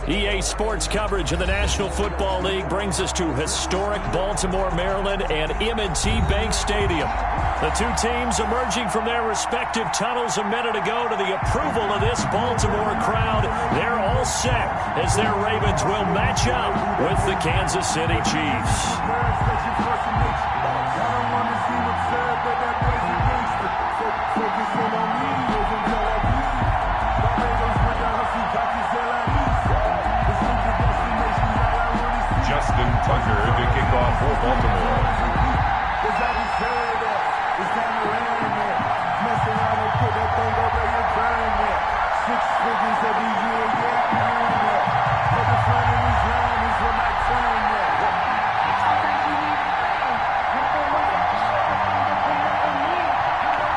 EA Sports coverage of the National Football League brings us to historic Baltimore, Maryland, and M&T Bank Stadium. The two teams emerging from their respective tunnels a minute ago to the approval of this Baltimore crowd. They're all set as their Ravens will match up with the Kansas City Chiefs. Justin Tucker to kick off for Baltimore.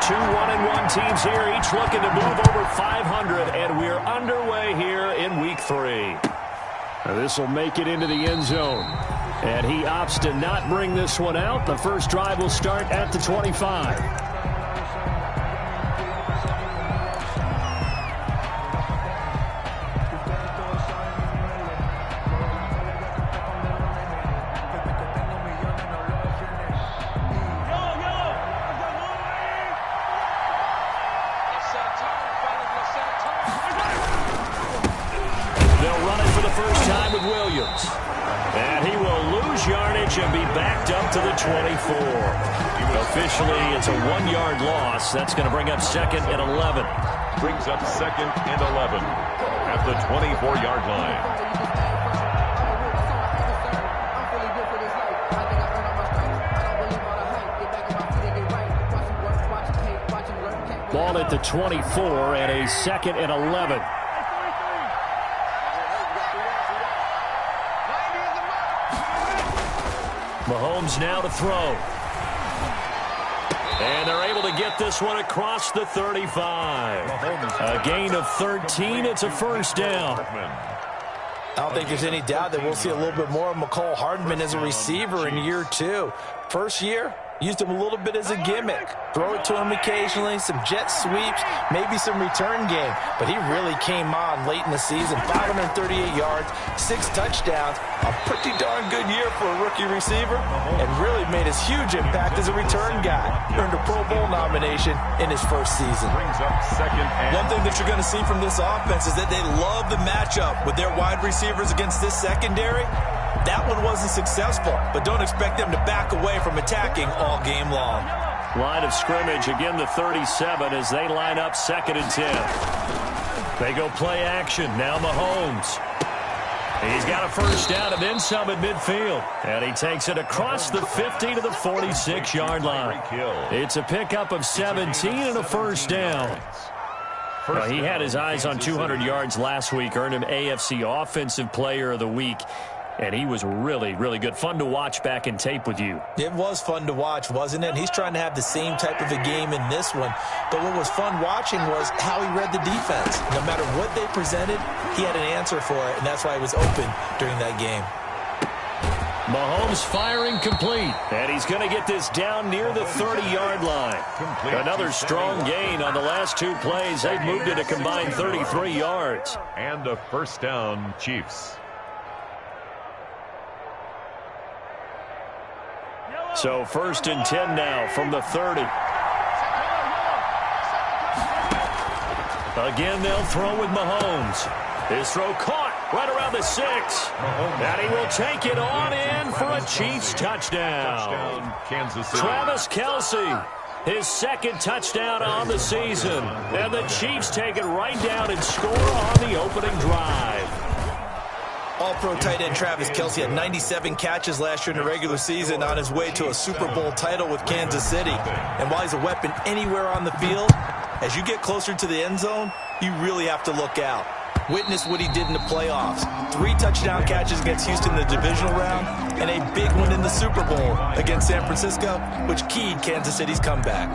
Two 1-1 teams here, each looking to move over 500, and we're underway here in Week 3. This will make it into the end zone. And he opts to not bring this one out. The first drive will start at the 25. And he will lose yardage and be backed up to the 24. Officially, it's a 1-yard loss. That's going to bring up 2nd and 11. Brings up 2nd and 11 at the 24-yard line. Ball at the 24 and a 2nd and 11. Mahomes now to throw. And they're able to get this one across the 35. A gain of 13. It's a first down. I don't think there's any doubt that we'll see a little bit more of McCole Hardman as a receiver in year 2. First year, used him a little bit as a gimmick. Throw it to him occasionally, some jet sweeps, maybe some return game. But he really came on late in the season. 538 yards, 6 touchdowns. A pretty darn good year for a rookie receiver. And really made his huge impact as a return guy. Earned a Pro Bowl nomination in his first season. Brings up 2nd and... One thing that you're going to see from this offense is that they love the matchup with their wide receivers against this secondary. That one wasn't successful, but don't expect them to back away from attacking all game long. Line of scrimmage, again the 37 as they line up 2nd and 10. They go play action. Now Mahomes. He's got a first down and then some at midfield. And he takes it across the 50 to the 46-yard line. It's a pickup of 17 and a first down. He had his eyes on 200 yards last week, earned him AFC Offensive Player of the Week. And he was really, really good. Fun to watch back in tape with you. It was fun to watch, wasn't it? He's trying to have the same type of a game in this one. But what was fun watching was how he read the defense. No matter what they presented, he had an answer for it, and that's why he was open during that game. Mahomes firing complete. And he's going to get this down near the 30-yard line. Another strong gain on the last 2 plays. They've moved it a combined 33 yards. And a first down, Chiefs. So 1st and 10 now from the 30. Again, they'll throw with Mahomes. His throw caught right around the 6. And he will take it on in for a Chiefs touchdown. Kansas City. Travis Kelce, his 2nd touchdown on the season. And the Chiefs take it right down and score on the opening drive. All-pro tight end Travis Kelce had 97 catches last year in the regular season on his way to a Super Bowl title with Kansas City. And while he's a weapon anywhere on the field, as you get closer to the end zone, you really have to look out. Witness what he did in the playoffs. 3 touchdown catches against Houston in the divisional round, and a big one in the Super Bowl against San Francisco, which keyed Kansas City's comeback.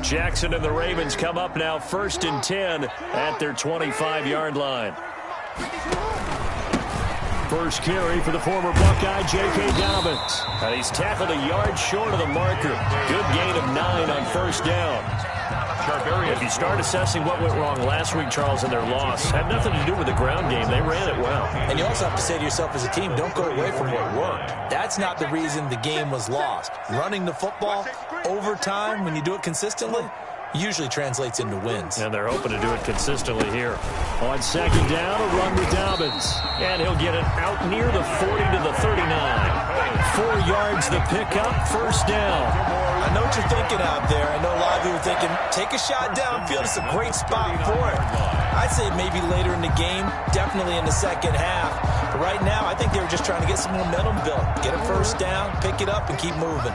Jackson and the Ravens come up now 1st and 10 at their 25-yard line. First carry for the former Buckeye, J.K. Dobbins. And he's tackled a yard short of the marker. Good gain of 9 on 1st down. If you start assessing what went wrong last week, Charles, in their loss, had nothing to do with the ground game. They ran it well. And you also have to say to yourself as a team, don't go away from what worked. That's not the reason the game was lost. Running the football overtime, when you do it consistently, usually translates into wins. And they're hoping to do it consistently here. On 2nd down, a run with Dobbins. And he'll get it out near the 40 to the 39. 4 yards the pickup, 1st down. I know what you're thinking out there. I know a lot of you are thinking, take a shot downfield. It's a great spot for it. I'd say maybe later in the game, definitely in the second half. But right now, I think they were just trying to get some momentum built. Get a 1st down, pick it up, and keep moving.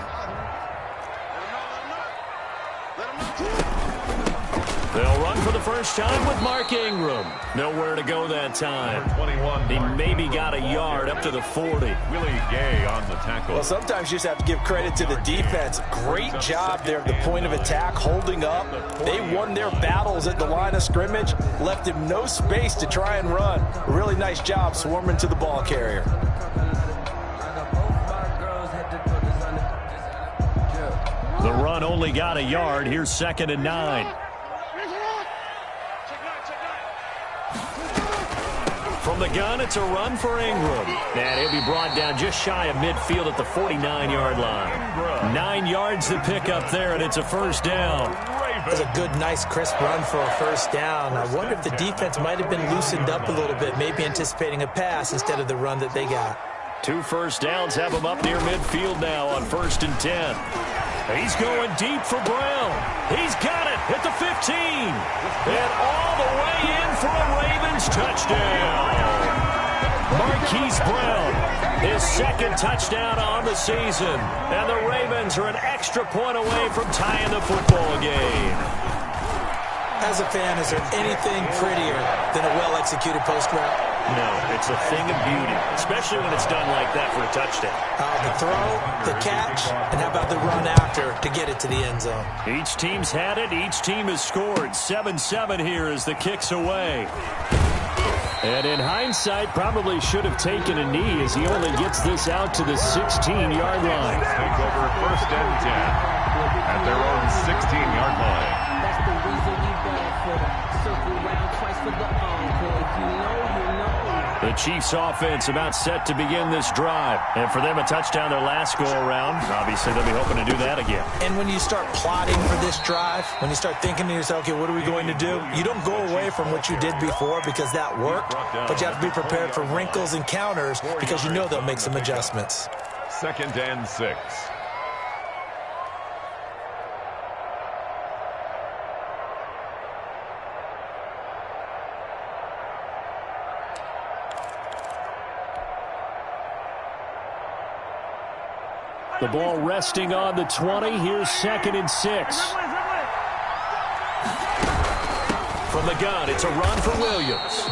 They'll run for the first time with Mark Ingram. Nowhere to go that time. 21. He maybe got a yard up to the 40. Willie Gay on the tackle. Well, sometimes you just have to give credit to the defense. Great job there at the point of attack, holding up. They won their battles at the line of scrimmage, left him no space to try and run. A really nice job swarming to the ball carrier. The run only got a yard. Here's 2nd and 9. From the gun, it's a run for Ingram. And he'll be brought down just shy of midfield at the 49-yard line. 9 yards to pick up there, and it's a 1st down. That's a good, nice, crisp run for a 1st down. I wonder if the defense might have been loosened up a little bit, maybe anticipating a pass instead of the run that they got. 2 1st downs have him up near midfield now on 1st and 10. He's going deep for Brown. He's got it at the 15. And all the way in for a Ravens touchdown. Marquise Brown, his 2nd touchdown on the season. And the Ravens are an extra point away from tying the football game. As a fan, is there anything prettier than a well-executed post route? No, it's a thing of beauty, especially when it's done like that for a touchdown. The throw, the catch, and how about the run after to get it to the end zone? Each team's had it. Each team has scored. 7-7 here as the kick's away. And in hindsight, probably should have taken a knee as he only gets this out to the 16-yard line. Take over 1st and 10 at their own 16-yard line. That's the reason we bad for the circle round twice for the encore. If you know, you know. The Chiefs offense about set to begin this drive. And for them, a touchdown their last go-around. Obviously, they'll be hoping to do that again. And when you start plotting for this drive, when you start thinking to yourself, okay, what are we going to do? You don't go away from what you did before because that worked, but you have to be prepared for wrinkles and counters because you know they'll make some adjustments. 2nd and 6. The ball resting on the 20. Here's 2nd and 6. From the gun, it's a run for Williams.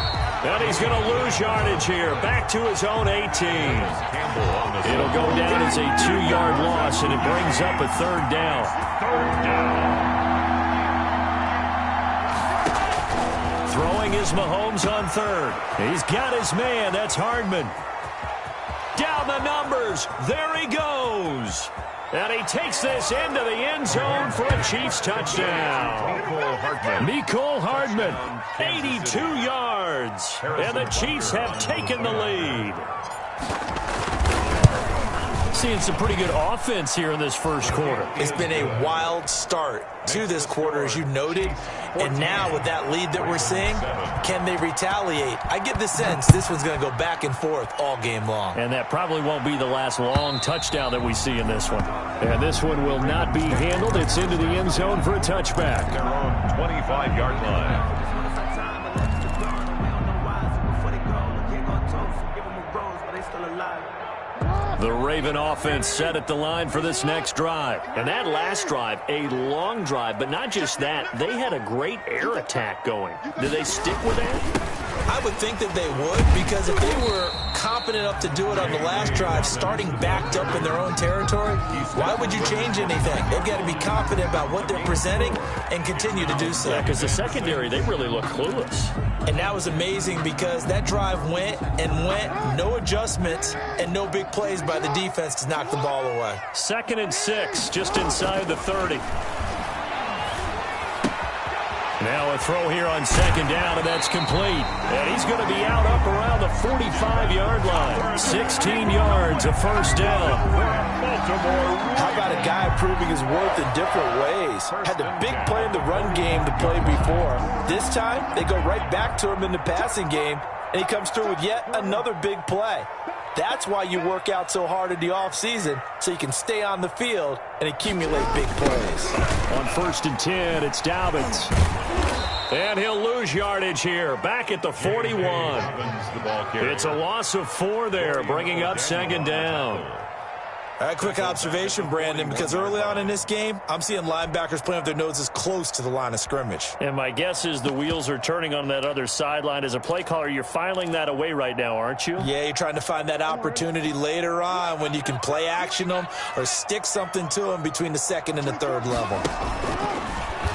And he's going to lose yardage here. Back to his own 18. It'll go down as a 2-yard loss, and it brings up a 3rd down. Throwing is Mahomes on 3rd. He's got his man. That's Hardman. Down the numbers. There he goes. And he takes this into the end zone for a Chiefs touchdown. Mecole Hardman, 82 yards. And the Chiefs have taken the lead. Seeing some pretty good offense here in this first quarter. It's been a wild start to this quarter, as you noted. And now with that lead that we're seeing, can they retaliate? I get the sense this one's going to go back and forth all game long. And that probably won't be the last long touchdown that we see in this one. And this one will not be handled. It's into the end zone for a touchback. Their own 25-yard line. The Raven offense set at the line for this next drive. And that last drive, a long drive, but not just that. They had a great air attack going. Do they stick with that? I would think that they would, because if they were confident enough to do it on the last drive, starting backed up in their own territory, why would you change anything? They've got to be confident about what they're presenting and continue to do so. Yeah, because the secondary, they really look clueless. And that was amazing because that drive went and went, no adjustments, and no big plays by the defense to knock the ball away. 2nd and 6, just inside the 30. Now a throw here on 2nd down, and that's complete. And he's going to be out up around the 45-yard line. 16 yards, a first down. How about a guy proving his worth in different ways? Had the big play in the run game to play before. This time, they go right back to him in the passing game, and he comes through with yet another big play. That's why you work out so hard in the offseason, so you can stay on the field and accumulate big plays. On 1st and 10, it's Dobbins. And he'll lose yardage here, back at the 41. It's a loss of 4 there, bringing up 2nd down. All right, quick observation, Brandon, because early on in this game, I'm seeing linebackers playing with their noses close to the line of scrimmage. And my guess is the wheels are turning on that other sideline. As a play caller, you're filing that away right now, aren't you? Yeah, you're trying to find that opportunity later on when you can play action them or stick something to them between the 2nd and the 3rd level.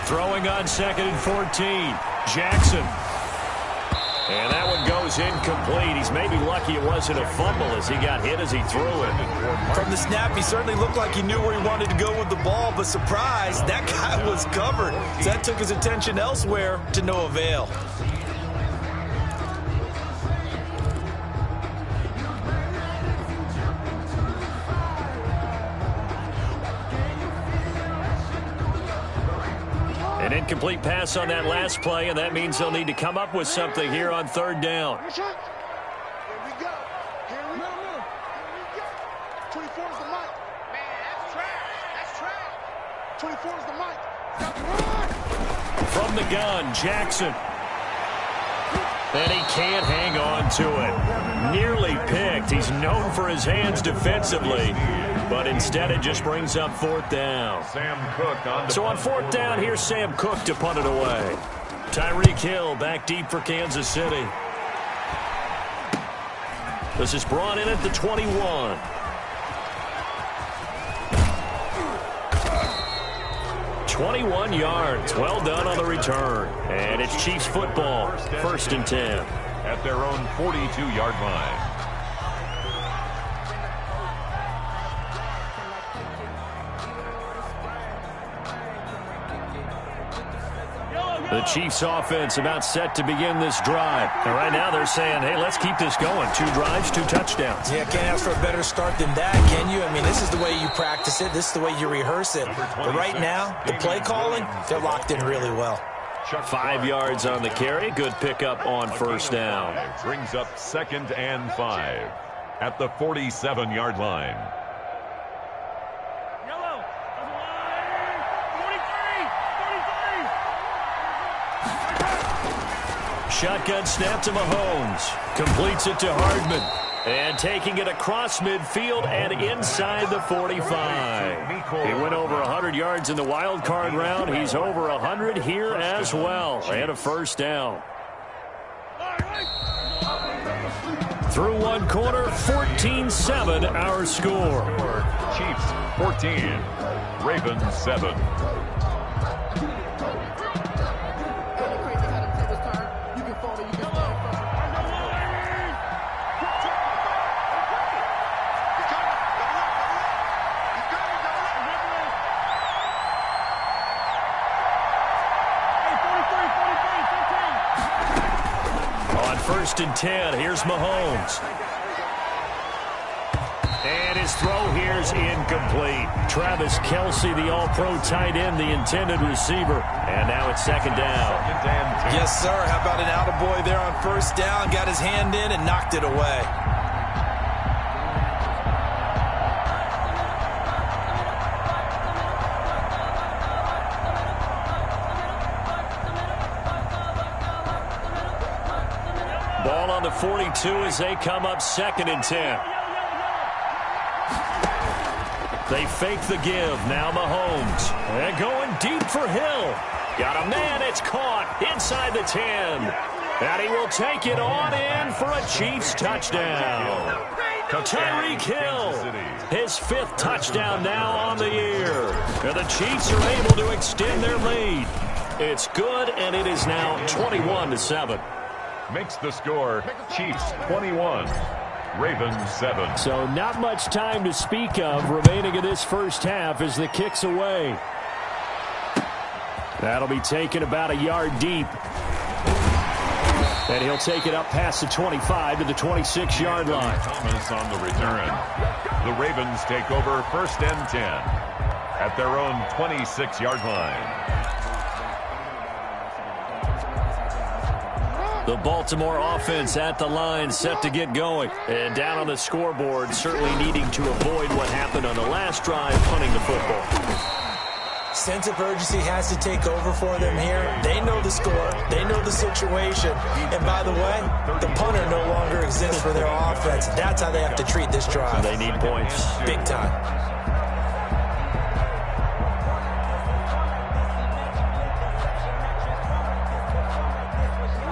Throwing on 2nd and 14, Jackson. And that one goes incomplete. He's maybe lucky it wasn't a fumble as he got hit as he threw it. From the snap, he certainly looked like he knew where he wanted to go with the ball, but surprise, that guy was covered. So that took his attention elsewhere to no avail. An incomplete pass on that last play, and that means they'll need to come up with something here on 3rd down. Here we go. Here we go. 24 is the mic. Man, that's trash. That's trash. 24 is the mic. From the gun, Jackson. And he can't hang on to it. Nearly picked. He's known for his hands defensively, but instead it just brings up 4th down. Sam Cook on So on 4th down, here's Sam Cook to punt it away. Tyreek Hill back deep for Kansas City. This is brought in at the 21. "21 yards. Well done on the return. And it's Chiefs football. 1st and 10. at their own 42-yard line. The Chiefs offense about set to begin this drive. And right now they're saying, hey, let's keep this going. 2 drives, 2 touchdowns. Yeah, can't ask for a better start than that, can you? I mean, this is the way you practice it. This is the way you rehearse it. But right now, the play calling, they're locked in really well. 5 yards on the carry. Good pickup on first down. Brings up 2nd and 5 at the 47-yard line. Shotgun snap to Mahomes. Completes it to Hardman. And taking it across midfield and inside the 45. He went over 100 yards in the wild card round. He's over 100 here as well. And a first down. Through one quarter, 14-7 our score. Chiefs 14, Ravens 7. First and 10. Here's Mahomes. And his throw here's incomplete. Travis Kelce, the all-pro tight end, the intended receiver. And now it's second down. Yes, sir. How about an attaboy there on first down? Got his hand in and knocked it away. Ball on the 42 as they come up 2nd and 10. They fake the give. Now Mahomes. And going deep for Hill. Got a man. It's caught inside the 10. And he will take it on in for a Chiefs touchdown. Tyreek Hill, his 5th touchdown now on the year. And the Chiefs are able to extend their lead. It's good, and it is now 21-7. Makes the score Chiefs 21, Ravens 7. So not much time to speak of remaining in this first half as the kick's away. That'll be taken about a yard deep. And he'll take it up past the 25 to the 26-yard line. Thomas on the return. The Ravens take over 1st and 10 at their own 26-yard line. The Baltimore offense at the line, set to get going. And down on the scoreboard, certainly needing to avoid what happened on the last drive, punting the football. Sense of urgency has to take over for them here. They know the score. They know the situation. And by the way, the punter no longer exists for their offense. That's how they have to treat this drive. They need points. Big time.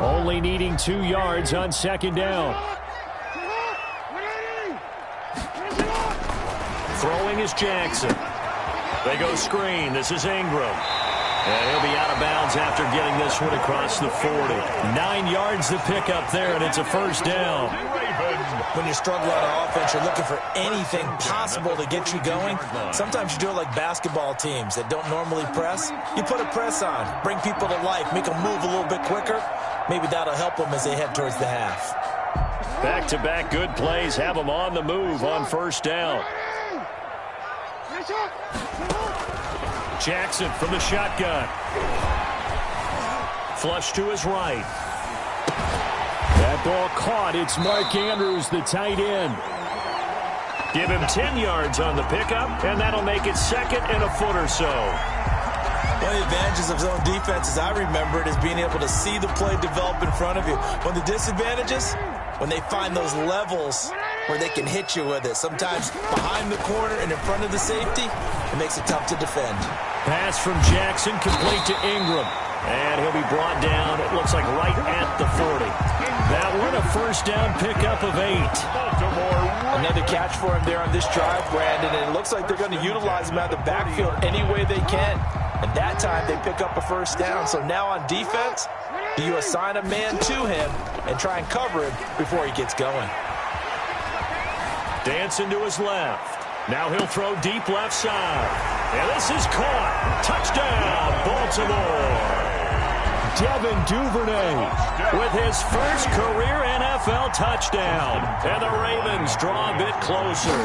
Only needing 2 yards on 2nd down. Throwing is Jackson. They go screen. This is Ingram. And he'll be out of bounds after getting this one across the 40. 9 yards to pick up there, and it's a 1st down. When you struggle on offense, you're looking for anything possible to get you going. Sometimes you do it like basketball teams that don't normally press. You put a press on, bring people to life, make them move a little bit quicker. Maybe that'll help them as they head towards the half. Back-to-back good plays have them on the move on 1st down. Jackson from the shotgun. Flush to his right. That ball caught. It's Mark Andrews, the tight end. Give him 10 yards on the pickup, and that'll make it 2nd and a foot or so. One of the advantages of zone defense, as I remember it, is being able to see the play develop in front of you. One of the disadvantages, when they find those levels where they can hit you with it. Sometimes behind the corner and in front of the safety, it makes it tough to defend. Pass from Jackson, complete to Ingram. And he'll be brought down, it looks like right at the 40. That one a 1st down pickup of 8. Another catch for him there on this drive, Brandon, and it looks like they're going to utilize him out of the backfield any way they can. And that time they pick up a 1st down. So now on defense, do you assign a man to him and try and cover him before he gets going? Dancing to his left. Now he'll throw deep left side. And this is caught. Touchdown, Baltimore. Devin Duvernay with his first career NFL touchdown. And the Ravens draw a bit closer.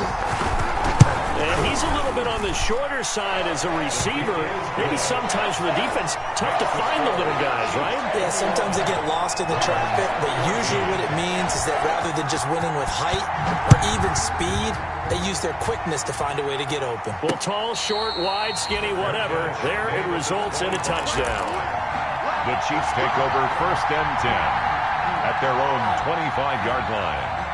And he's a little bit on the shorter side as a receiver. Maybe sometimes for the defense, tough to find the little guys, right? Yeah, sometimes they get lost in the traffic, but usually what it means is that rather than just winning with height or even speed, they use their quickness to find a way to get open. Well, tall, short, wide, skinny, whatever, there it results in a touchdown. The Chiefs take over 1st and 10 at their own 25-yard line.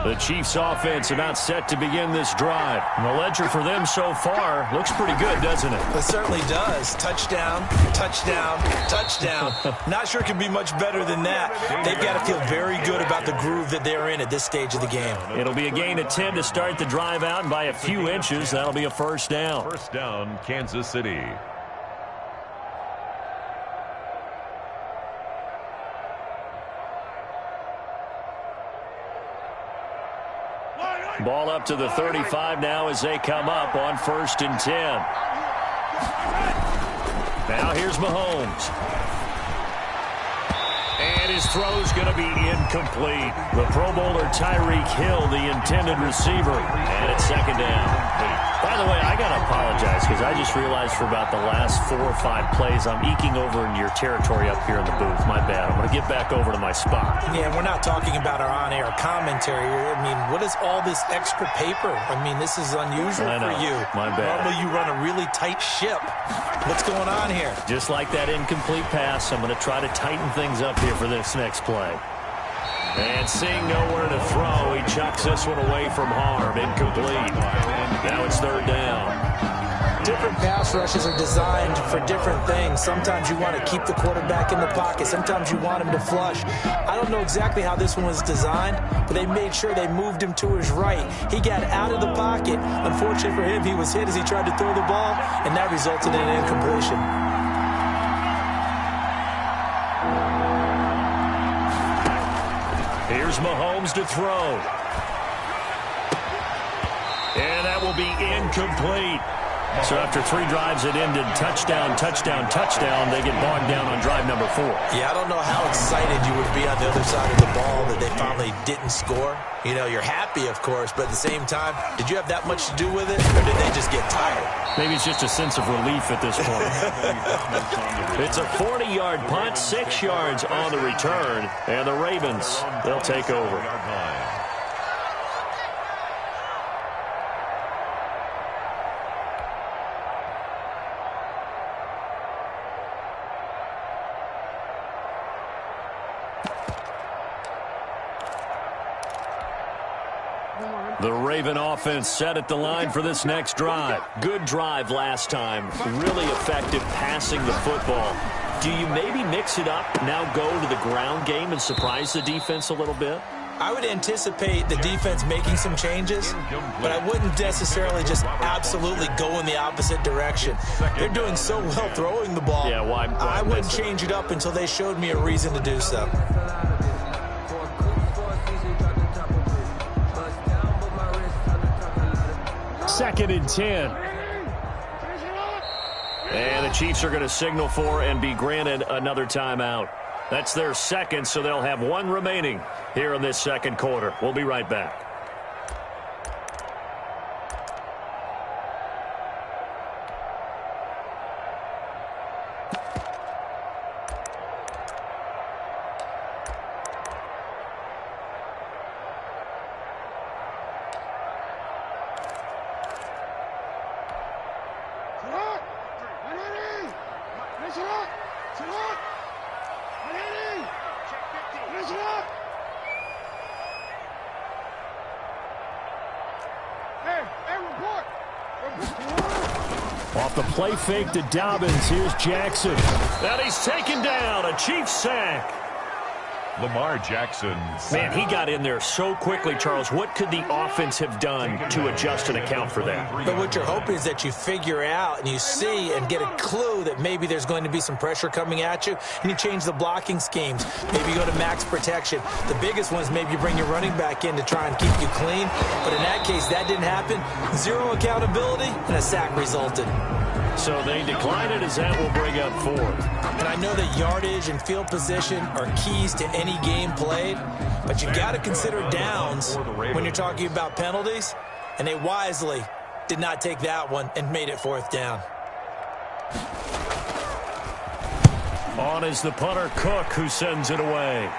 The Chiefs offense about set to begin this drive. And the ledger for them so far looks pretty good, doesn't it? It certainly does. Touchdown, touchdown, touchdown. Not sure it can be much better than that. They've got to feel very good about the groove that they're in at this stage of the game. It'll be a gain of 10 to start the drive out, and by a few inches, that'll be a 1st down. 1st down, Kansas City. Ball up to the 35 now as they come up on 1st and 10. Now here's Mahomes. And his throw's going to be incomplete. The Pro Bowler Tyreek Hill, the intended receiver. And it's 2nd down. By the way, I got to apologize because I just realized for about the last 4 or 5 plays, I'm eking over into your territory up here in the booth. My bad. I'm going to get back over to my spot. Yeah, we're not talking about our on-air commentary. I mean, what is all this extra paper? I mean, this is unusual for you. My bad. Normally you run a really tight ship. What's going on here? Just like that incomplete pass, I'm going to try to tighten things up here for this next play. And seeing nowhere to throw, he chucks this one away from harm. Incomplete. Now it's third down. Different pass rushes are designed for different things. Sometimes you want to keep the quarterback in the pocket. Sometimes you want him to flush. I don't know exactly how this one was designed, but they made sure they moved him to his right. He got out of the pocket. Unfortunately for him, he was hit as he tried to throw the ball, and that resulted in an incompletion. Here's Mahomes to throw. And that will be incomplete. So after 3 drives that ended touchdown, touchdown, touchdown, they get bogged down on drive number 4. Yeah, I don't know how excited you would be on the other side of the ball that they finally didn't score. You know, you're happy, of course, but at the same time, did you have that much to do with it, or did they just get tired? Maybe it's just a sense of relief at this point. It's a 40-yard punt, 6 yards on the return, and the Ravens, they'll take over. The Raven offense set at the line for this next drive. Good drive last time. Really effective passing the football. Do you maybe mix it up, now go to the ground game and surprise the defense a little bit? I would anticipate the defense making some changes, but I wouldn't necessarily just absolutely go in the opposite direction. They're doing so well throwing the ball. Yeah, why I wouldn't change it up until they showed me a reason to do so. Second and 10. And the Chiefs are going to signal for and be granted another timeout. That's their second, so they'll have 1 remaining here in this second quarter. We'll be right back. Off the play fake to Dobbins, here's Jackson. And he's taken down, a Chiefs sack. Lamar Jackson. Man, he got in there so quickly, Charles. What could the offense have done to adjust and account for that? But what you're hoping is that you figure out and you see and get a clue that maybe there's going to be some pressure coming at you, and you change the blocking schemes. Maybe you go to max protection. The biggest one is maybe you bring your running back in to try and keep you clean. But in that case, that didn't happen. 0 accountability, and a sack resulted. So they decline it as that will bring up 4. And I know that yardage and field position are keys to any game played, but you got to consider downs when you're talking about penalties, and they wisely did not take that one and made it 4th down. On is the punter, Cook, who sends it away.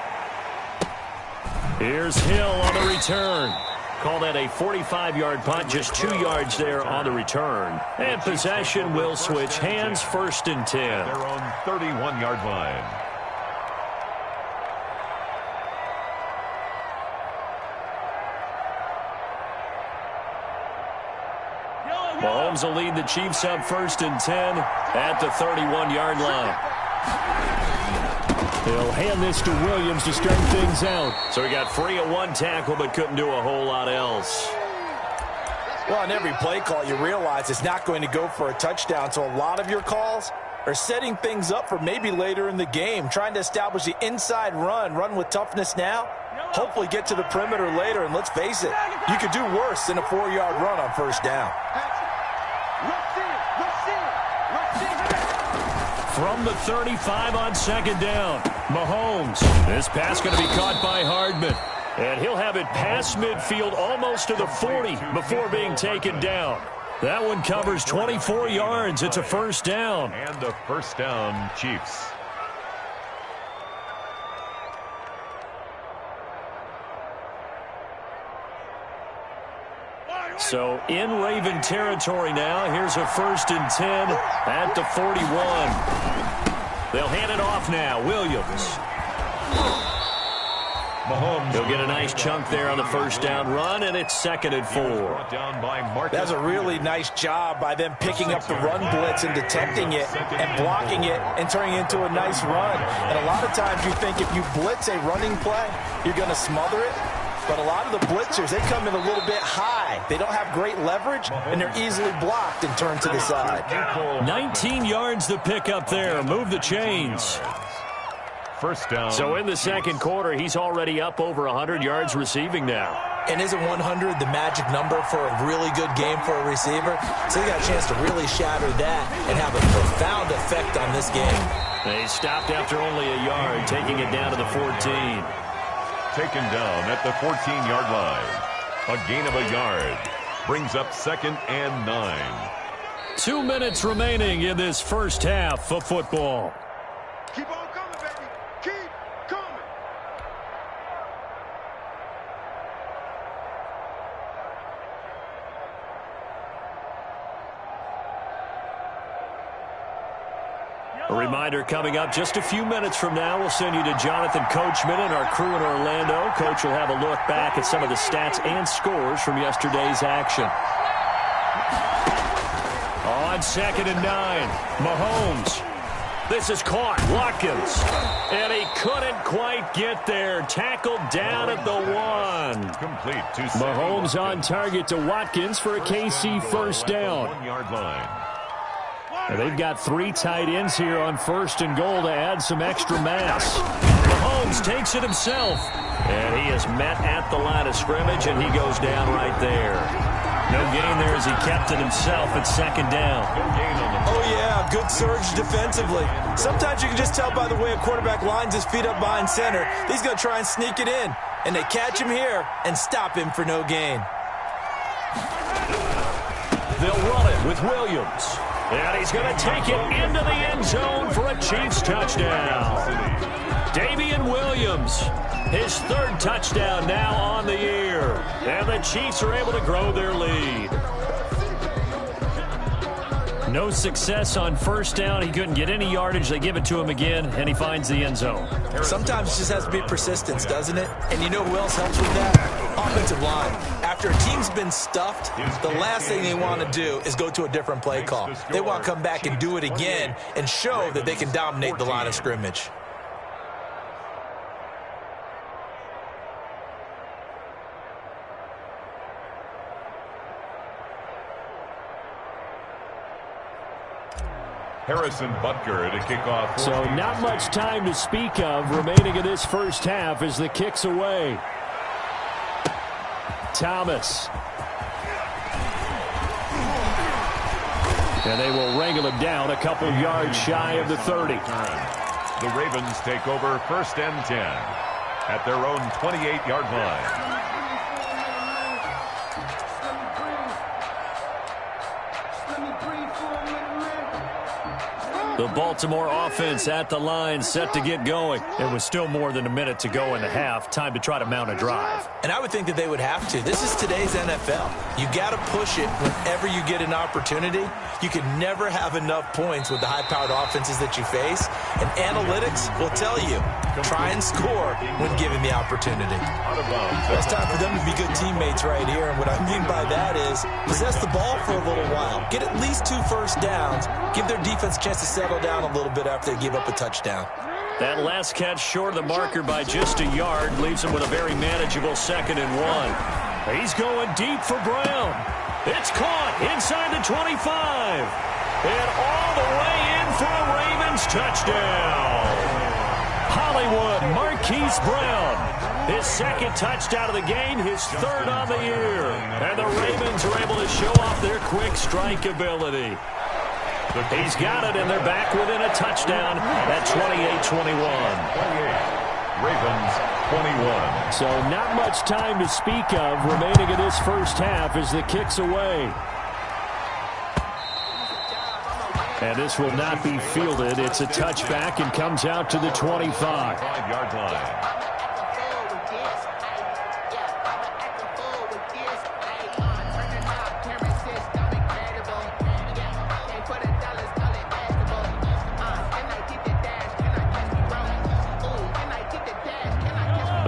Here's Hill on the return. Call that a 45-yard punt, just 2 yards there on the return. And possession will switch hands, 1st and 10. Their own 31-yard line. Mahomes will lead the Chiefs up 1st and 10 at the 31-yard line. He'll hand this to Williams to start things out. So he got free of 1 tackle but couldn't do a whole lot else. Well, on every play call, you realize it's not going to go for a touchdown, so a lot of your calls are setting things up for maybe later in the game, trying to establish the inside run with toughness now, hopefully get to the perimeter later, and let's face it, you could do worse than a 4-yard run on 1st down. From the 35 on 2nd down, Mahomes. This pass going to be caught by Hardman. And he'll have it past midfield almost to the 40 before being taken down. That one covers 24 yards. It's a 1st down. And the 1st down, Chiefs. So in Raven territory now. Here's a 1st and 10 at the 41. They'll hand it off now. Williams. He'll get a nice chunk there on the first down run, and it's 2nd and 4. That's a really nice job by them picking up the run blitz and detecting it and blocking it and turning it into a nice run. And a lot of times you think if you blitz a running play, you're going to smother it. But a lot of the blitzers, they come in a little bit high. They don't have great leverage, and they're easily blocked and turned to the side. 19 yards to pick up there. Move the chains. First down. So in the second quarter, he's already up over 100 yards receiving now. And isn't 100 the magic number for a really good game for a receiver? So he got a chance to really shatter that and have a profound effect on this game. They stopped after only a yard, taking it down to the 14. Taken down at the 14-yard line. A gain of a yard. Brings up 2nd and 9. 2 minutes remaining in this first half of football. Keep on coming, baby. Keep coming. A reminder coming up just a few minutes from now, we'll send you to Jonathan Coachman and our crew in Orlando. Coach will have a look back at some of the stats and scores from yesterday's action. On 2nd and 9, Mahomes. This is caught. Watkins. And he couldn't quite get there. Tackled down at the 1. Complete to Mahomes on target to Watkins for a KC first down. 1-yard line. And they've got 3 tight ends here on 1st and goal to add some extra mass. Mahomes takes it himself. And he is met at the line of scrimmage, and he goes down right there. No gain there as he kept it himself at 2nd down. Oh, yeah, good surge defensively. Sometimes you can just tell by the way a quarterback lines his feet up behind center. He's going to try and sneak it in. And they catch him here and stop him for no gain. They'll run it with Williams. And he's going to take it into the end zone for a Chiefs touchdown. Damian Williams, his 3rd touchdown now on the year. And the Chiefs are able to grow their lead. No success on first down. He couldn't get any yardage. They give it to him again, and he finds the end zone. Sometimes it just has to be persistence, doesn't it? And you know who else helps with that? Offensive line. After a team's been stuffed, the last thing they want to do is go to a different play call. They want to come back and do it again and show that they can dominate the line of scrimmage. Harrison Butker to kick off. So not much time to speak of remaining in this first half as the kick's away. Thomas. And they will wrangle him down a couple yards shy of the 30. The Ravens take over 1st and 10 at their own 28-yard line. The Baltimore offense at the line, set to get going. It was still more than a minute to go in the half. Time to try to mount a drive. And I would think that they would have to. This is today's NFL. You got to push it whenever you get an opportunity. You can never have enough points with the high-powered offenses that you face. And analytics will tell you, try and score when given the opportunity. It's time for them to be good teammates right here. And what I mean by that is possess the ball for a little while. Get at least 2 first downs. Give their defense a chance to settle down a little bit after they give up a touchdown. That last catch short of the marker by just a yard leaves him with a very manageable 2nd and 1. He's going deep for Brown. It's caught inside the 25. And all the way in for a Ravens touchdown. Hollywood Marquise Brown. His 2nd touchdown of the game, his 3rd on the year. And the Ravens are able to show off their quick strike ability. He's got it, and they're back within a touchdown at 28-21. Ravens 21. So not much time to speak of remaining in this first half as the kick's away. And this will not be fielded. It's a touchback and comes out to the 25. 5-yard line.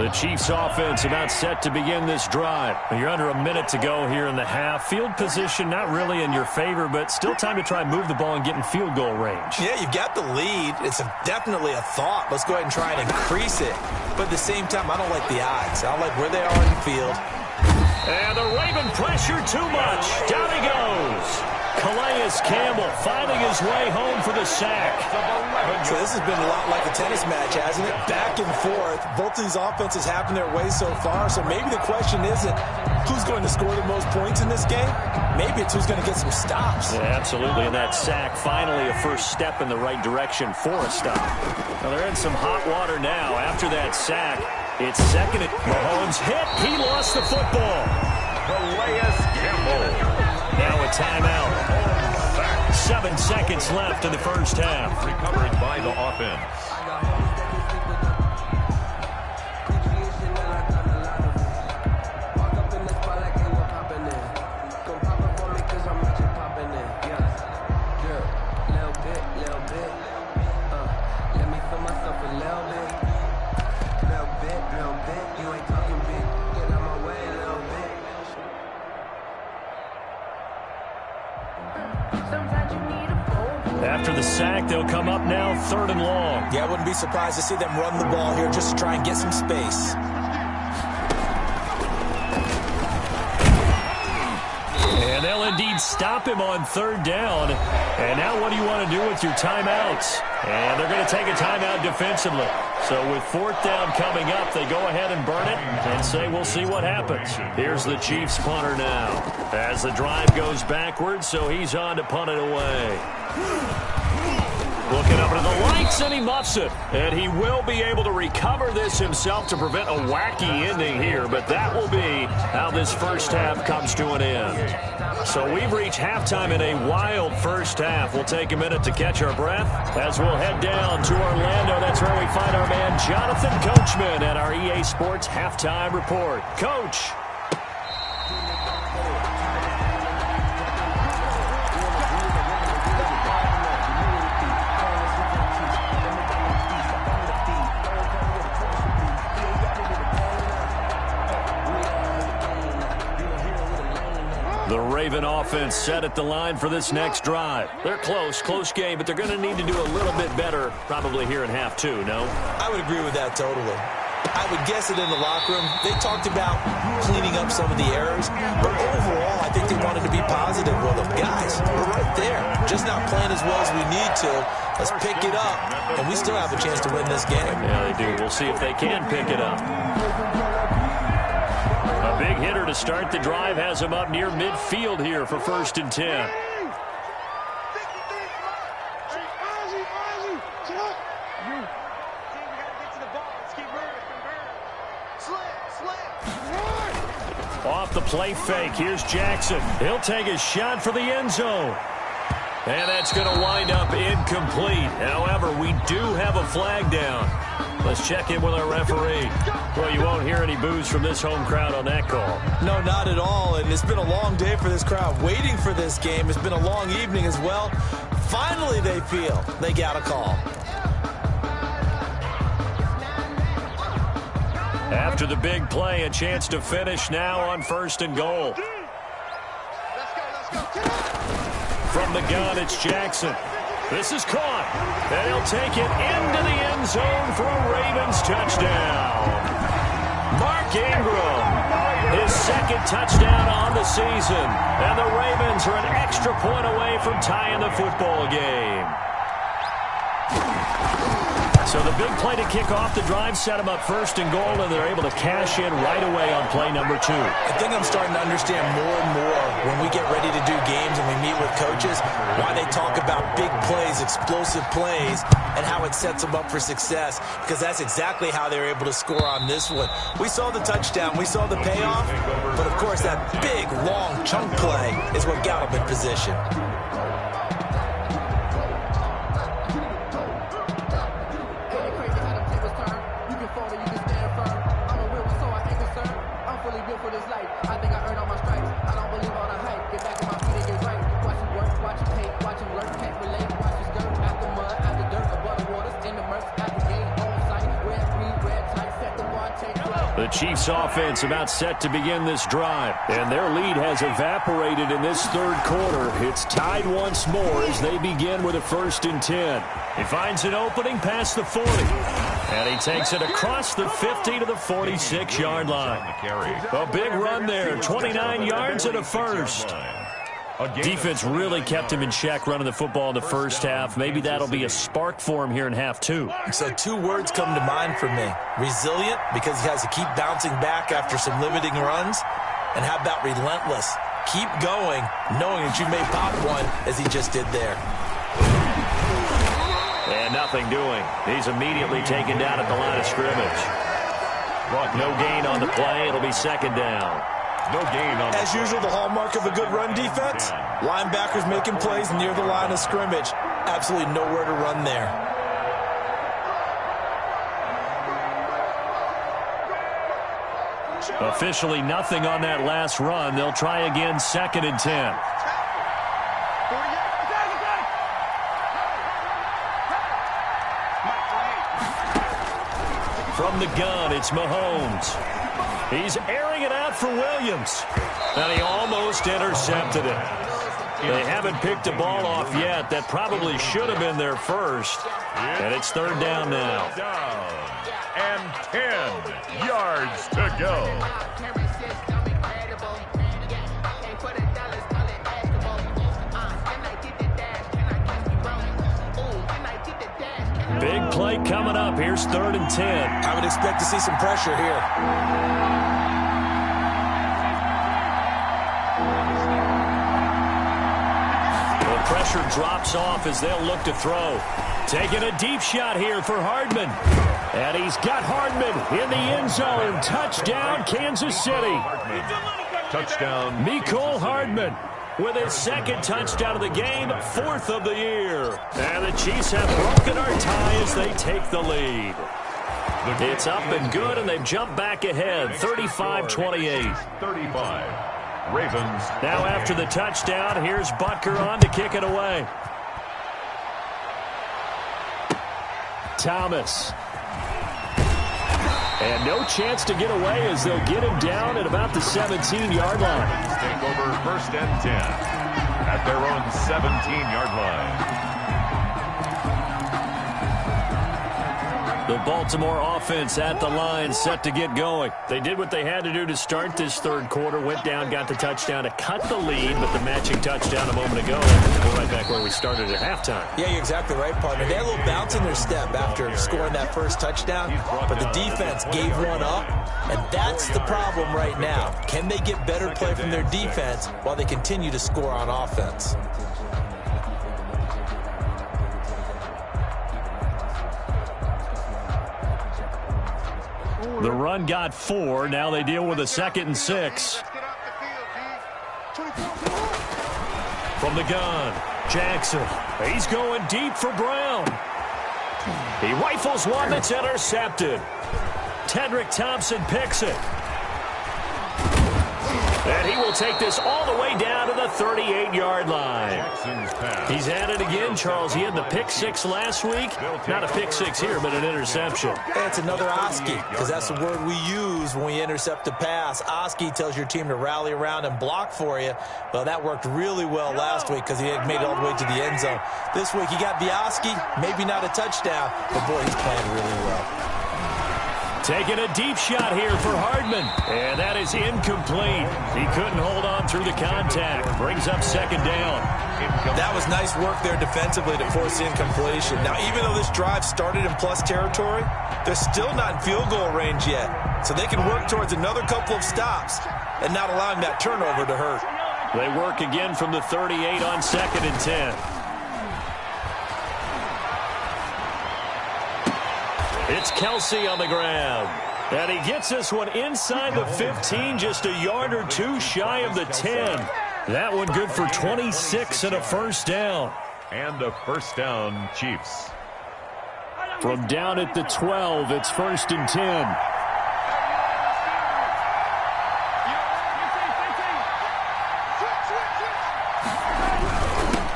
The Chiefs offense about set to begin this drive. You're under a minute to go here in the half. Field position not really in your favor, but still time to try and move the ball and get in field goal range. Yeah, you've got the lead. It's definitely a thought. Let's go ahead and try and increase it. But at the same time, I don't like the odds. I like where they are in the field. And the Raven pressure too much. Down he goes. Calais Campbell finding his way home for the sack. So this has been a lot like a tennis match, hasn't it? Back and forth. Both of these offenses having their way so far. So maybe the question isn't who's going to score the most points in this game. Maybe it's who's going to get some stops. Yeah, absolutely. And that sack, finally a first step in the right direction for a stop. Now they're in some hot water now after that sack. It's second. Mahomes hit. He lost the football. Calais Campbell. Now a timeout. 7 seconds left in the first half. Recovered by the offense. After the sack, they'll come up now 3rd and long. Yeah, I wouldn't be surprised to see them run the ball here just to try and get some space. And they'll indeed stop him on 3rd down. And now what do you want to do with your timeouts? And they're going to take a timeout defensively. So with 4th down coming up, they go ahead and burn it and say we'll see what happens. Here's the Chiefs punter now as the drive goes backwards, so he's on to punt it away. Looking up into the lights, and he muffs it. And he will be able to recover this himself to prevent a wacky ending here, but that will be how this first half comes to an end. So we've reached halftime in a wild first half. We'll take a minute to catch our breath as we'll head down to Orlando. That's where we find our man Jonathan Coachman at our EA Sports Halftime Report. Coach. The Raven offense set at the line for this next drive. They're close game, but they're going to need to do a little bit better probably here in half 2, no? I would agree with that totally. I would guess it in the locker room. They talked about cleaning up some of the errors, but overall, I think they wanted to be positive with them. Guys, we're right there. Just not playing as well as we need to. Let's pick it up, and we still have a chance to win this game. Yeah, they do. We'll see if they can pick it up. A big hitter to start the drive has him up near midfield here for 1st and 10. Off the play fake, here's Jackson. He'll take a shot for the end zone. And that's going to wind up incomplete. However, we do have a flag down. Let's check in with our referee. Well, you won't hear any boos from this home crowd on that call. No, not at all. And it's been a long day for this crowd waiting for this game. It's been a long evening as well. Finally, they feel they got a call. After the big play, a chance to finish now on 1st and goal. From the gun, it's Jackson. This is caught, and he'll take it into the end zone for a Ravens touchdown. Mark Ingram, his 2nd touchdown on the season, and the Ravens are an extra point away from tying the football game. So the big play to kick off the drive set them up 1st and goal, and they're able to cash in right away on play number 2. I think I'm starting to understand more and more when we get ready to do games and we meet with coaches, why they talk about big plays, explosive plays, and how it sets them up for success, because that's exactly how they're able to score on this one. We saw the touchdown, we saw the payoff, but of course that big, long chunk play is what got them in position. Take Chiefs offense about set to begin this drive. And their lead has evaporated in this third quarter. It's tied once more as they begin with a 1st and 10. He finds an opening past the 40. And he takes it across the 50 to the 46-yard line. A big run there, 29 yards and a first. Defense really kept him in check running the football in the first half. Maybe that'll be a spark for him here in half 2. So 2 words come to mind for me. Resilient, because he has to keep bouncing back after some limiting runs. And how about relentless? Keep going, knowing that you may pop one, as he just did there. And nothing doing. He's immediately taken down at the line of scrimmage. No gain on the play. It'll be 2nd down. No gain on As usual, the hallmark of a good run defense, linebackers making plays near the line of scrimmage. Absolutely nowhere to run there. Officially nothing on that last run. They'll try again, 2nd and 10. From the gun, it's Mahomes. He's airing it out for Williams. And he almost intercepted it. They haven't picked a ball off yet. That probably should have been their first. And it's 3rd down now. And 10 yards to go. Big play coming up. Here's 3rd and 10. I would expect to see some pressure here. Pressure drops off as they'll look to throw. Taking a deep shot here for Hardman. And he's got Hardman in the end zone. Touchdown, Kansas City. Touchdown. Mecole Hardman with his 2nd touchdown of the game, 4th of the year. And the Chiefs have broken our tie as they take the lead. It's up and good, and they've jumped back ahead, 35-28. 35. Ravens. Now after the touchdown, here's Butker on to kick it away. Thomas. And no chance to get away as they'll get him down at about the 17-yard line. Take over 1st and 10 at their own 17-yard line. The Baltimore offense at the line, set to get going. They did what they had to do to start this third quarter. Went down, got the touchdown to cut the lead, but the matching touchdown a moment ago. We're right back where we started at halftime. Yeah, you're exactly right, partner. They had a little bounce in their step after scoring that first touchdown, but the defense gave one up, and that's the problem right now. Can they get better play from their defense while they continue to score on offense? The run got 4. Now they deal with a 2nd and 6. From the gun, Jackson. He's going deep for Brown. He rifles one that's intercepted. Tedrick Thompson picks it. And he will take this all the way down to the 38-yard line. He's at it again, Charles. He had the pick 6 last week. Not a pick 6 here, but an interception. It's another Oski, because that's the word we use when we intercept a pass. Oski tells your team to rally around and block for you. Well, that worked really well last week because he had made it all the way to the end zone. This week he got the Oski, maybe not a touchdown, but boy, he's playing really well. Taking a deep shot here for Hardman. And that is incomplete. He couldn't hold on through the contact. Brings up 2nd down. That was nice work there defensively to force the incompletion. Now, even though this drive started in plus territory, they're still not in field goal range yet. So they can work towards another couple of stops and not allowing that turnover to hurt. They work again from the 38 on 2nd and 10. It's Kelsey on the ground. And he gets this one inside the 15, just a yard or 2 shy of the 10. That one good for 26 and a 1st down. And a 1st down, Chiefs. From down at the 12, it's 1st and 10.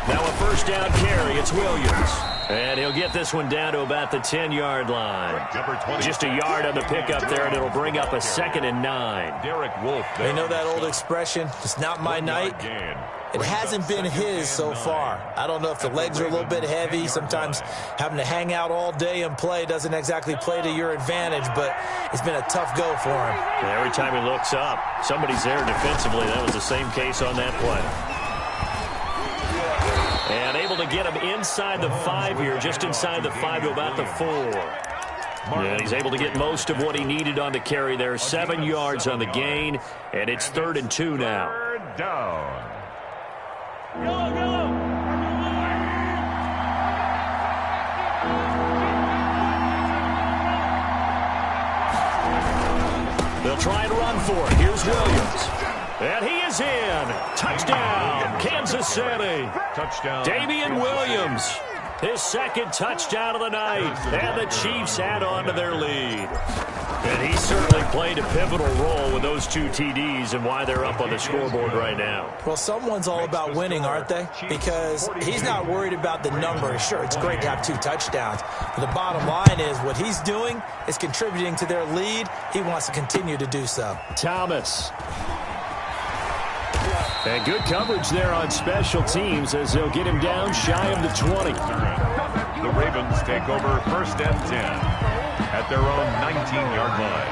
Now a 1st down carry. It's Williams. And he'll get this one down to about the 10-yard line. Number 20. Just a yard on the pickup there, and it'll bring up a 2nd and 9. Derek Wolfe. They know that old expression, it's not my night. It hasn't been his so far. I don't know if the legs are a little bit heavy. Sometimes having to hang out all day and play doesn't exactly play to your advantage, but it's been a tough go for him. And every time he looks up, somebody's there defensively. That was the same case on that play. And able to get him inside the 5 here, just inside the 5 to about the 4. And he's able to get most of what he needed on the carry there. 7 yards on the gain, and it's 3rd and 2 now. Third down. They'll try and run for it. Here's Williams. And he is in. Touchdown, Kansas City. Touchdown. Damian Williams, his 2nd touchdown of the night. And the Chiefs add on to their lead. And he certainly played a pivotal role with those 2 TDs and why they're up on the scoreboard right now. Well, someone's all about winning, aren't they? Because he's not worried about the number. Sure, it's great to have 2 touchdowns. But the bottom line is what he's doing is contributing to their lead. He wants to continue to do so. Thomas. And good coverage there on special teams as they'll get him down shy of the 20. The Ravens take over 1st and 10 at their own 19-yard line.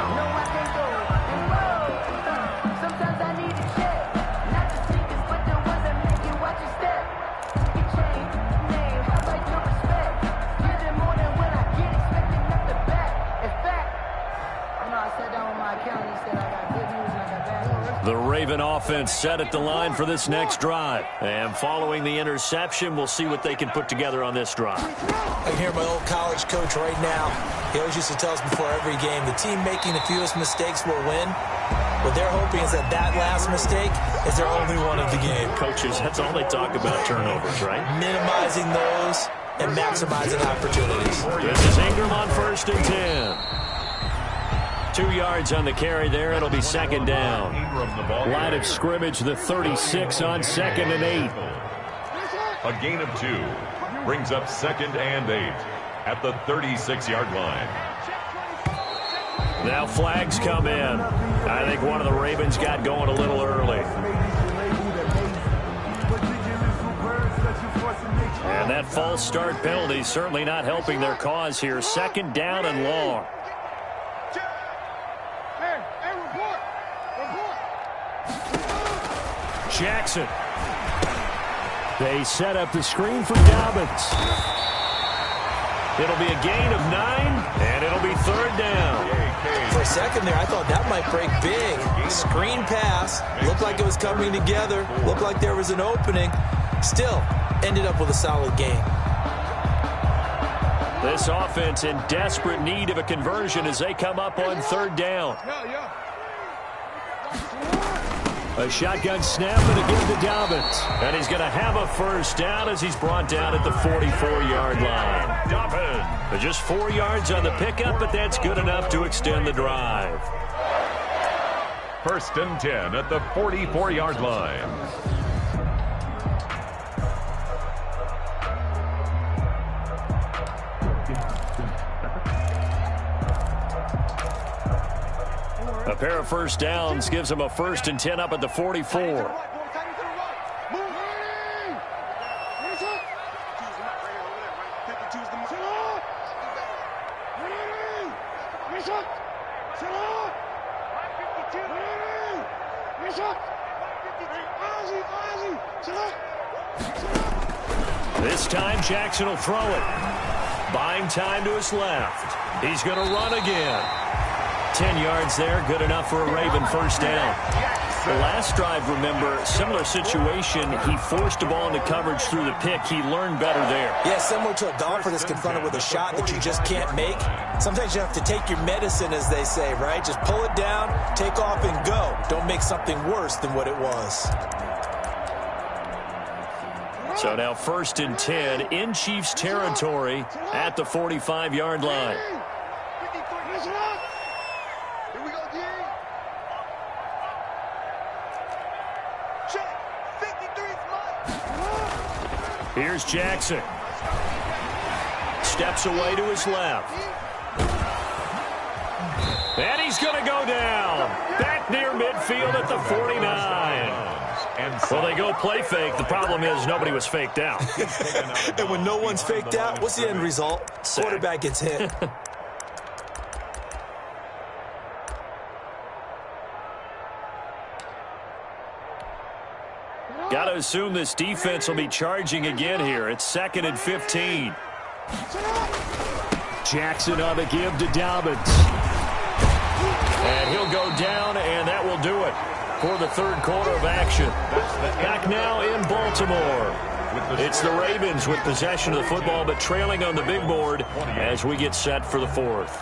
Sometimes I need to check, not the sneakers, but the ones that make you watch your step. Your chain, name, I like your respect. Give them more than when I get expecting at the back. In fact, I know I sat down with my accountant, he said I got good news and I got bad news. The Raven offense set at the line for this next drive. And following the interception, we'll see what they can put together on this drive. I can hear my old college coach right now. He always used to tell us before every game, the team making the fewest mistakes will win. What they're hoping is that that last mistake is their only one of the game. Coaches, that's all they talk about, turnovers, right? Minimizing those and maximizing opportunities. This is Ingram on 1st and 10. 2 yards on the carry there. It'll be 2nd down. Line of scrimmage, the 36 on 2nd and 8. A gain of 2 brings up 2nd and 8 at the 36-yard line. Now flags come in. I think one of the Ravens got going a little early. And that false start penalty certainly not helping their cause here. 2nd down and long. Jackson. They set up the screen for Dobbins. It'll be a gain of 9, and it'll be 3rd down. For a second there, I thought that might break big. Screen pass. Looked like it was coming together. Looked like there was an opening. Still, ended up with a solid gain. This offense in desperate need of a conversion as they come up on 3rd down. A shotgun snap and again to Dobbins. And he's going to have a 1st down as he's brought down at the 44-yard line. Dobbins. Just 4 yards on the pickup, but that's good enough to extend the drive. 1st and 10 at the 44-yard line. A pair of 1st downs gives them a 1st and 10 up at the 44. This time Jackson will throw it. Buying time to his left. He's going to run again. 10 yards there, good enough for a Raven 1st down. The last drive, remember, similar situation. He forced the ball into coverage through the pick. He learned better there. Yeah, similar to a golfer that's confronted with a shot that you just can't make. Sometimes you have to take your medicine, as they say, right? Just pull it down, take off, and go. Don't make something worse than what it was. So now 1st and 10 in Chiefs territory at the 45-yard line. Here's Jackson. steps away to his left. And he's going to go down. Back near midfield at the 49. Well, they go play fake. The problem is nobody was faked out. And when no one's faked out, what's the end result? Quarterback gets hit. Got to assume this defense will be charging again here. It's 2nd and 15. Jackson on the give to Dobbins. And he'll go down, and that will do it for the third quarter of action. Back now in Baltimore. It's the Ravens with possession of the football, but trailing on the big board as we get set for the fourth.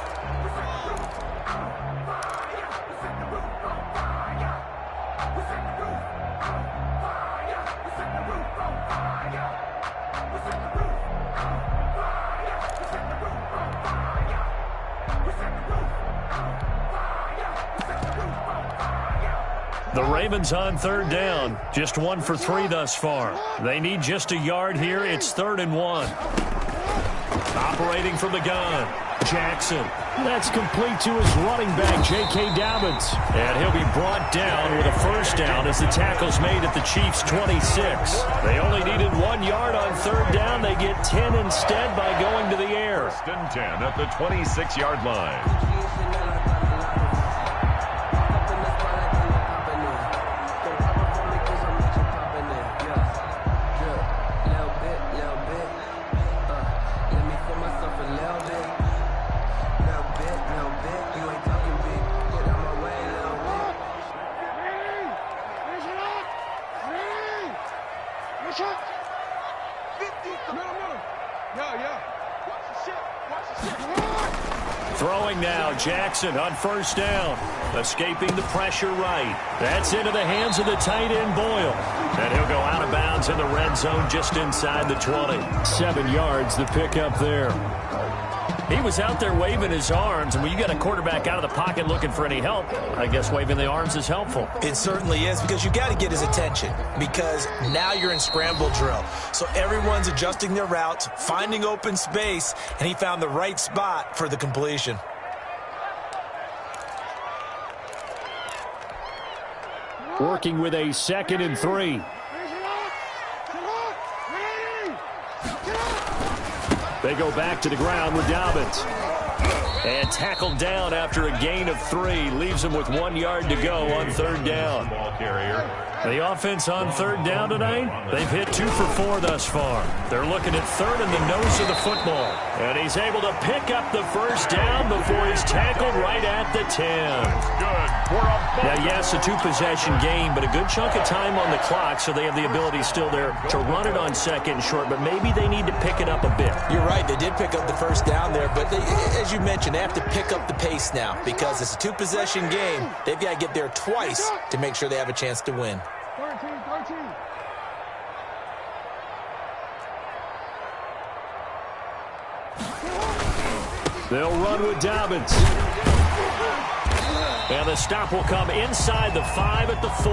The Ravens on third down. Just 1 for 3 thus far. They need just a yard here. It's 3rd and 1. Operating from the gun. Jackson. That's complete to his running back, J.K. Dobbins. And he'll be brought down with a first down as the tackle's made at the Chiefs' 26. They only needed 1 yard on third down. They get 10 instead by going to the air. 1st and 10 at the 26-yard line. Throwing now, Jackson on first down. Escaping the pressure right. That's into the hands of the tight end, Boyle. And he'll go out of bounds in the red zone just inside the 20. 7 yards, the pickup there. He was out there waving his arms, and when you got a quarterback out of the pocket looking for any help, I guess waving the arms is helpful. It certainly is, because you got to get his attention, because now you're in scramble drill. So everyone's adjusting their routes, finding open space, and he found the right spot for the completion. Working with a 2nd and 3. They go back to the ground with Dobbins. And tackled down after a gain of 3. Leaves him with 1 yard to go on third down. Ball carrier. The offense on third down tonight, they've hit 2 for 4 thus far. They're looking at third in the nose of the football. And he's able to pick up the first down before he's tackled right at the 10. Good for a ball. Now, yes, a 2-possession game, but a good chunk of time on the clock, so they have the ability still there to run it on 2nd and short, but maybe they need to pick it up a bit. You're right, they did pick up the first down there, but as you mentioned, they have to pick up the pace now, because it's a 2-possession game. They've got to get there twice to make sure they have a chance to win. 13. They'll run with Dobbins. And the stop will come inside the 5 at the 4.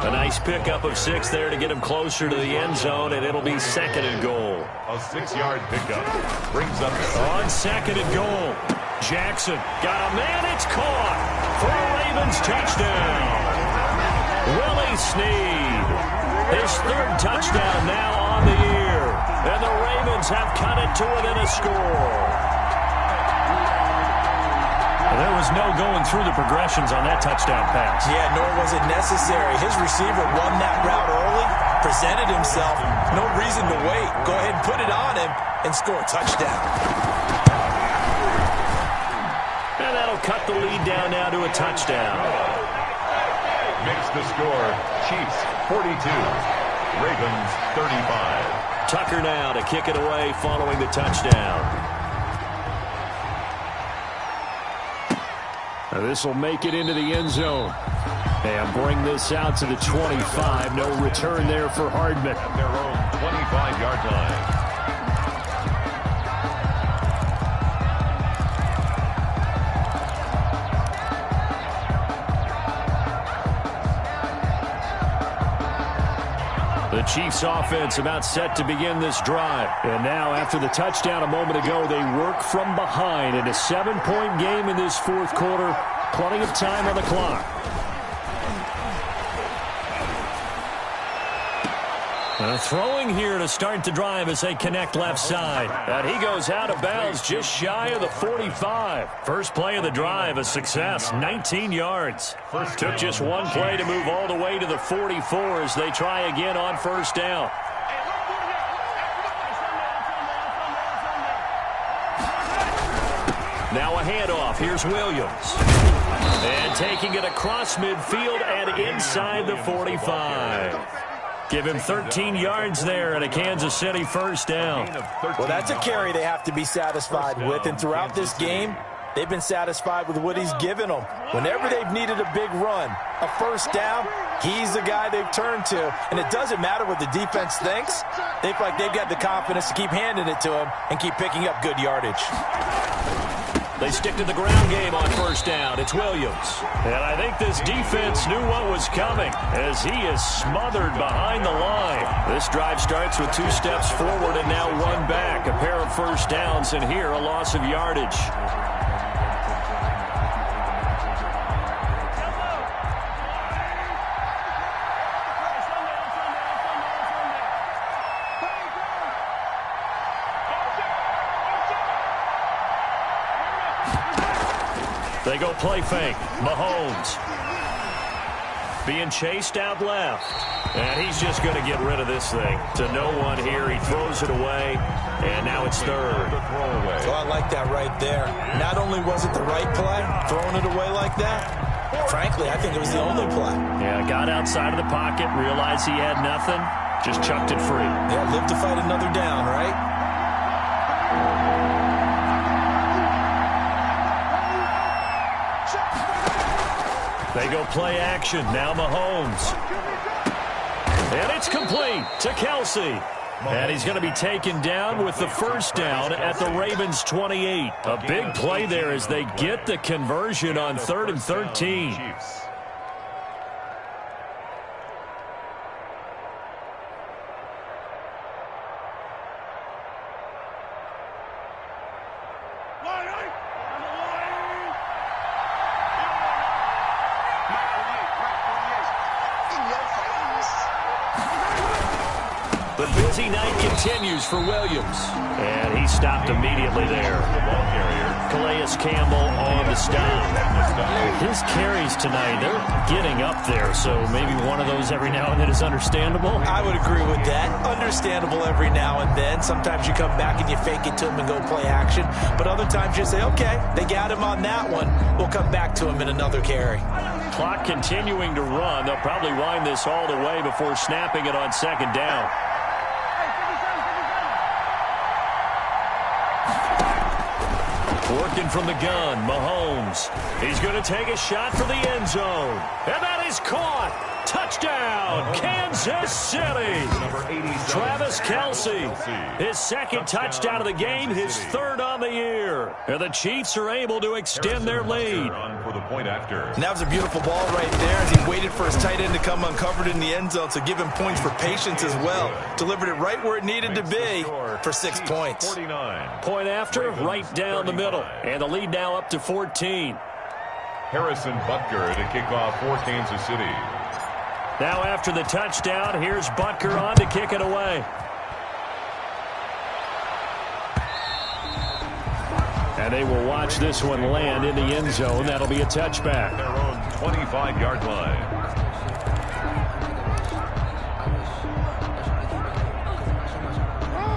A nice pickup of 6 there to get him closer to the end zone, and it'll be 2nd and goal. A 6-yard pickup brings up on 2nd and goal. Jackson got a man. It's caught for a Ravens touchdown. Willie Snead, his 3rd touchdown now on the year. And the Ravens have cut it to within a score. There was no going through the progressions on that touchdown pass. Yeah, nor was it necessary. His receiver won that route early, presented himself. No reason to wait. Go ahead and put it on him and score a touchdown. And that'll cut the lead down now to a touchdown. Makes the score Chiefs 42, Ravens 35. Tucker now to kick it away following the touchdown. Now this will make it into the end zone. And bring this out to the 25. No return there for Hardman. At their own 25-yard line. The Chiefs offense about set to begin this drive. And now after the touchdown a moment ago, they work from behind in a 7-point game in this fourth quarter. Plenty of time on the clock. Throwing here to start the drive as they connect left side. And he goes out of bounds just shy of the 45. First play of the drive, a success, 19 yards. Took just one play to move all the way to the 44 as they try again on first down. Now a handoff. Here's Williams. And taking it across midfield and inside the 45. Give him 13 yards there and a Kansas City first down. Well, that's a carry they have to be satisfied with. And throughout this game, they've been satisfied with what he's given them. Whenever they've needed a big run, a first down, he's the guy they've turned to. And it doesn't matter what the defense thinks. They feel like they've got the confidence to keep handing it to him and keep picking up good yardage. They stick to the ground game on first down. It's Williams. And I think this defense knew what was coming as he is smothered behind the line. This drive starts with 2 steps forward and now 1 back. A pair of first downs, and here a loss of yardage. They go play fake. Mahomes being chased out left. And he's just going to get rid of this thing. To no one here. He throws it away. And now it's third. So I like that right there. Not only was it the right play, throwing it away like that, frankly, I think it was the only play. Yeah, got outside of the pocket, realized he had nothing, just chucked it free. Yeah, live to fight another down, right? They go play action. Now Mahomes. And it's complete to Kelce. And he's going to be taken down with the first down at the Ravens 28. A big play there as they get the conversion on 3rd and 13. The busy night continues for Williams. And he stopped immediately there. Calais Campbell on the stop. His carries tonight, they're getting up there. So maybe one of those every now and then is understandable. I would agree with that. Understandable every now and then. Sometimes you come back and you fake it to him and go play action. But other times you say, okay, they got him on that one. We'll come back to him in another carry. Clock continuing to run. They'll probably wind this all the way before snapping it on second down. Working from the gun, Mahomes. He's going to take a shot for the end zone. And that is caught. Touchdown, Kansas City. Travis Kelce, his second touchdown of the game, his third on the year. And the Chiefs are able to extend their lead. And that was a beautiful ball right there as he waited for his tight end to come uncovered in the end zone, so give him points for patience as well. Delivered it right where it needed to be for 6 points. Point after, right down the middle. And the lead now up to 14. Harrison Butker to kick off for Kansas City. Now after the touchdown, here's Butker on to kick it away. And they will watch this one land in the end zone. That'll be a touchback. Their own 25-yard line.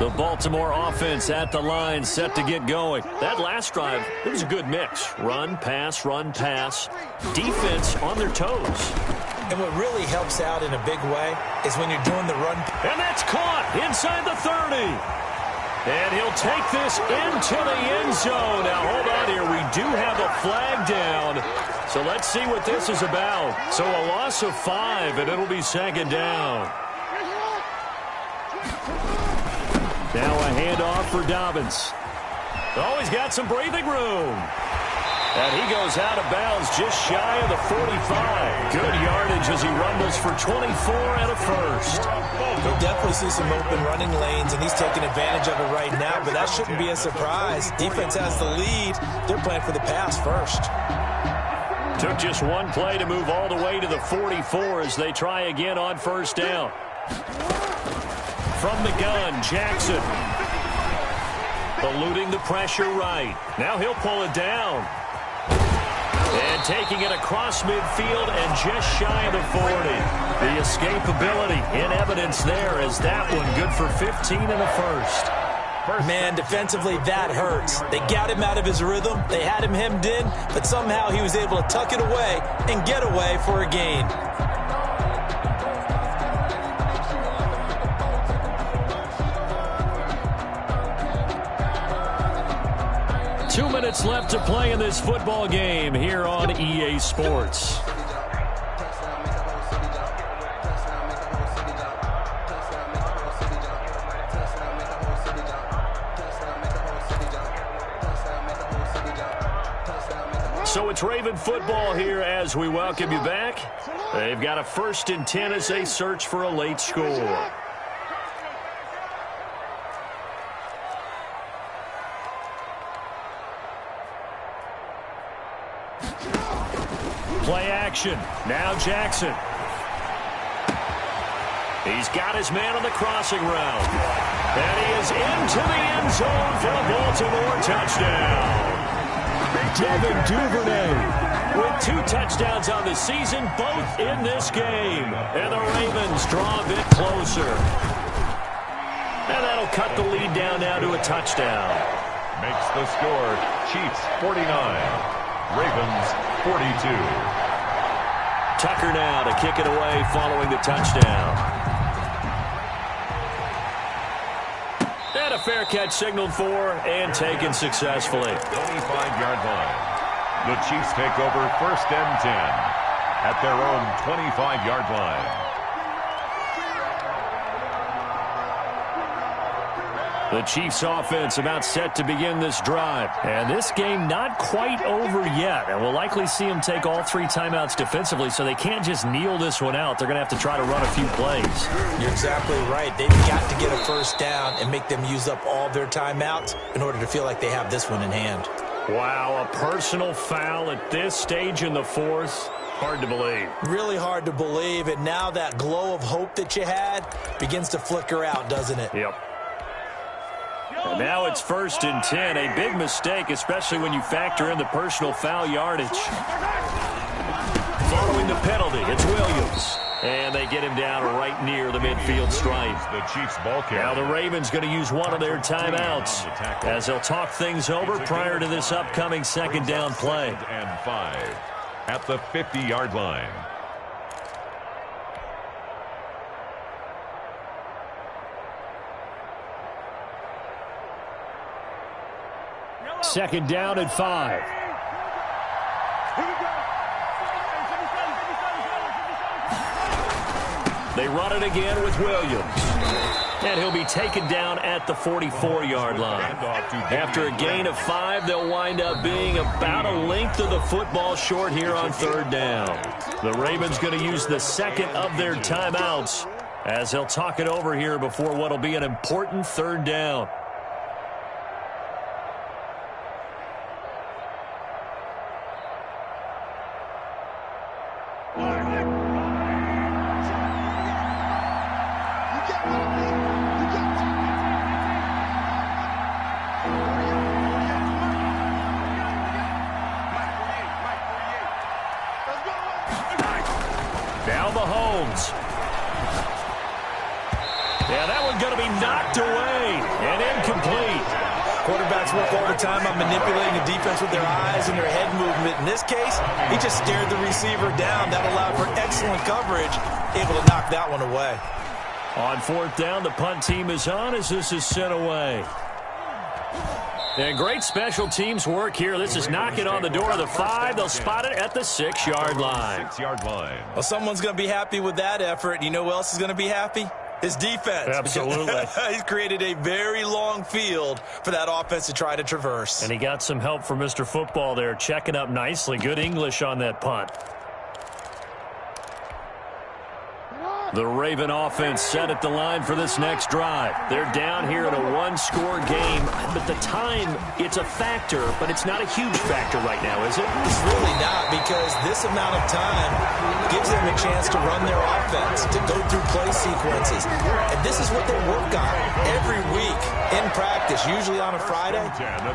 The Baltimore offense at the line, set to get going. That last drive, it was a good mix. Run, pass, defense on their toes. And what really helps out in a big way is when you're doing the run. And that's caught inside the 30. And he'll take this into the end zone. Now, hold on here. We do have a flag down. So let's see what this is about. So a loss of 5, and it'll be second down. Now a handoff for Dobbins. Oh, he's got some breathing room. And he goes out of bounds just shy of the 45. Good yardage as he rumbles for 24 and a first. He'll definitely see some open running lanes, and he's taking advantage of it right now, but that shouldn't be a surprise. Defense has the lead. They're playing for the pass first. Took just one play to move all the way to the 44 as they try again on first down. From the gun, Jackson. Eluding the pressure right. Now he'll pull it down. And taking it across midfield and just shy of the 40. The escapability in evidence there as that one good for 15 and a first. Man, defensively, that hurts. They got him out of his rhythm. They had him hemmed in, but somehow he was able to tuck it away and get away for a gain. Two minutes left to play in this football game here on EA Sports. So it's Raven football here as we welcome you back. They've got a 1st and 10 as they search for a late score. Play action. Now Jackson. He's got his man on the crossing route. And he is into the end zone for a Baltimore touchdown. Devin Duvernay with 2 touchdowns on the season, both in this game. And the Ravens draw a bit closer. And that'll cut the lead down now to a touchdown. Makes the score Chiefs 49, Ravens 42. Tucker now to kick it away following the touchdown. And a fair catch signaled for and taken successfully. 25-yard line. The Chiefs take over 1st and 10 at their own 25-yard line. The Chiefs offense about set to begin this drive. And this game not quite over yet. And we'll likely see them take all 3 timeouts defensively, so they can't just kneel this one out. They're going to have to try to run a few plays. You're exactly right. They've got to get a first down and make them use up all their timeouts in order to feel like they have this one in hand. Wow, a personal foul at this stage in the 4th. Hard to believe. Really hard to believe. And now that glow of hope that you had begins to flicker out, doesn't it? Yep. And now it's 1st and 10. A big mistake, especially when you factor in the personal foul yardage. Following the penalty, it's Williams. And they get him down right near the midfield stripe. The Chiefs ball carrier. Now the Ravens going to use one of their timeouts as they'll talk things over prior to this upcoming 2nd down play. 2nd and 5 at the 50-yard line. Second down and 5. They run it again with Williams. And he'll be taken down at the 44-yard line. After a gain of 5, they'll wind up being about a length of the football short here on 3rd down. The Ravens going to use the 2nd of their timeouts as they'll talk it over here before what will be an important 3rd down. Now Mahomes. Yeah, that one's going to be knocked away and incomplete. Quarterbacks work all the time on manipulating the defense with their eyes and their head movement. In this case, he just stared the receiver down. That allowed for excellent coverage, able to knock that one away. On 4th down, the punt team is on as this is sent away. And great special teams work here. This is knocking on the door of the 5. They'll spot it at the 6-yard line. 6-yard line. Well, someone's going to be happy with that effort. You know who else is going to be happy? His defense. Absolutely. He's created a very long field for that offense to try to traverse. And he got some help from Mr. Football there, checking up nicely. Good English on that punt. The Raven offense set at the line for this next drive. They're down here in a one-score game, but the time, it's a factor, but it's not a huge factor right now, is it? It's really not, because this amount of time gives them a chance to run their offense, to go through play sequences. And this is what they work on every week in practice, usually on a Friday.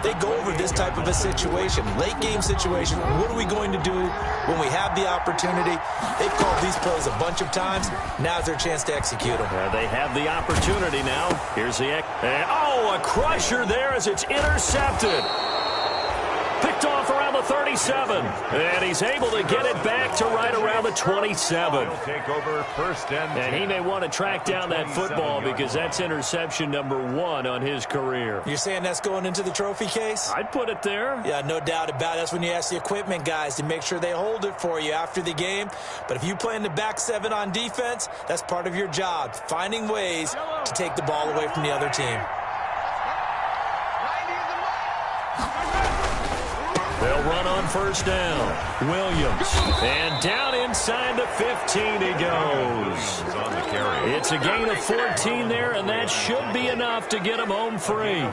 They go over this type of a situation, late-game situation. What are we going to do when we have the opportunity? They've called these plays a bunch of times. Now's their chance to execute them. They have the opportunity now. Here's the... a crusher there as it's intercepted. Picked off around the 37. And he's able to get it back to right around the 27. Take over first and he may want to track down that football because that's interception number 1 on his career. You're saying that's going into the trophy case? I'd put it there. Yeah, no doubt about it. That's when you ask the equipment guys to make sure they hold it for you after the game. But if you play in the back 7 on defense, that's part of your job, finding ways to take the ball away from the other team. They'll run on first down. Williams. And down inside the 15 he goes. on the carry. It's a gain of 14 there, and that should be enough to get him home free.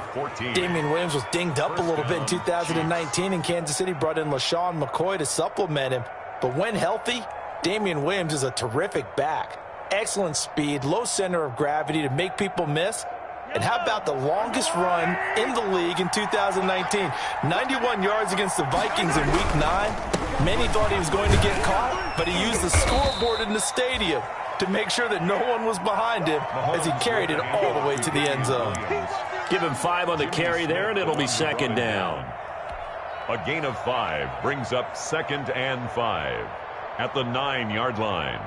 Damien Williams was dinged up a little bit in 2019, and Kansas City brought in LaShawn McCoy to supplement him. But when healthy, Damien Williams is a terrific back. Excellent speed, low center of gravity to make people miss. And how about the longest run in the league in 2019? 91 yards against the Vikings in Week 9. Many thought he was going to get caught, but he used the scoreboard in the stadium to make sure that no one was behind him as he carried it all the way to the end zone. Give him 5 on the carry there, and it'll be second down. A gain of 5 brings up 2nd and 5 at the 9-yard line.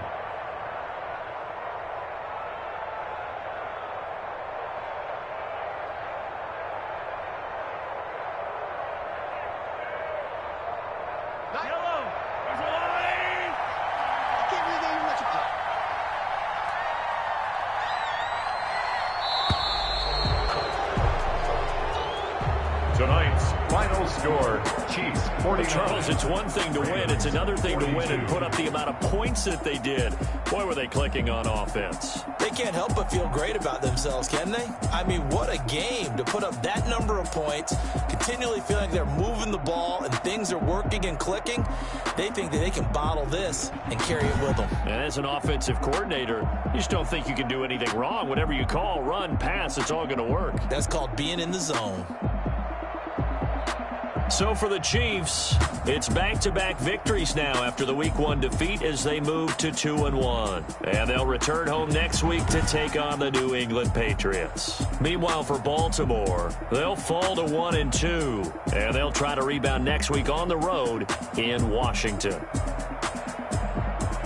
Tonight's final score, Chiefs 49. Charles, it's one thing to win. It's another thing to win and put up the amount of points that they did. Boy, were they clicking on offense. They can't help but feel great about themselves, can they? I mean, what a game to put up that number of points, continually feeling like they're moving the ball and things are working and clicking. They think that they can bottle this and carry it with them. And as an offensive coordinator, you just don't think you can do anything wrong. Whatever you call, run, pass, it's all going to work. That's called being in the zone. So for the Chiefs, it's back-to-back victories now after the Week 1 defeat as they move to 2-1. And they'll return home next week to take on the New England Patriots. Meanwhile, for Baltimore, they'll fall to 1-2. And they'll try to rebound next week on the road in Washington.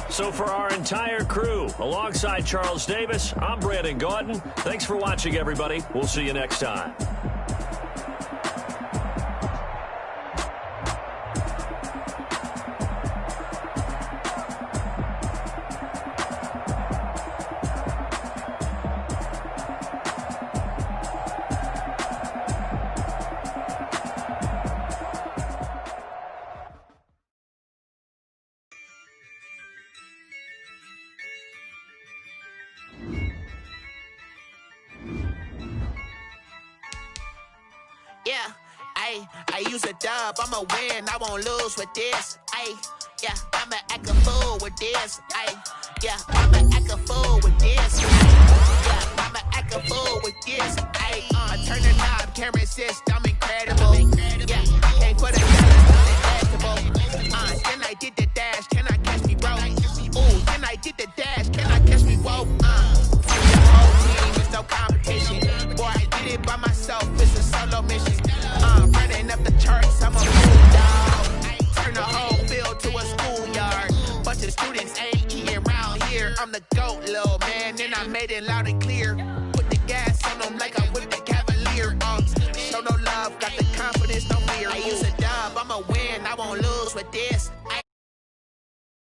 So for our entire crew, alongside Charles Davis, I'm Brandon Gaudin. Thanks for watching, everybody. We'll see you next time. Yeah, I use a dub, I'ma win, I won't lose with this. Yeah, I'ma act a fool with this. Yeah, I'ma act a fool with this. Yeah, I'ma act a fool with this. Turn the knob, camera assist, I'm incredible. Yeah, can't put a vegetable. Then I did the dash, can I catch me, bro? Ooh, then I did the dash, can I catch me, whoa? The whole team is no competition. Boy, I did it by myself, it's a solo mission. Running up the charts, I'm a fool, dog. Turn the whole field to a schoolyard. Bunch of students ain't eating around here. I'm the GOAT, little man, and I made it loud and clear. Put the gas on them like I'm with the Cavalier. Show no love, got the confidence, no fear. I use a dub, I'ma win, I won't lose with this.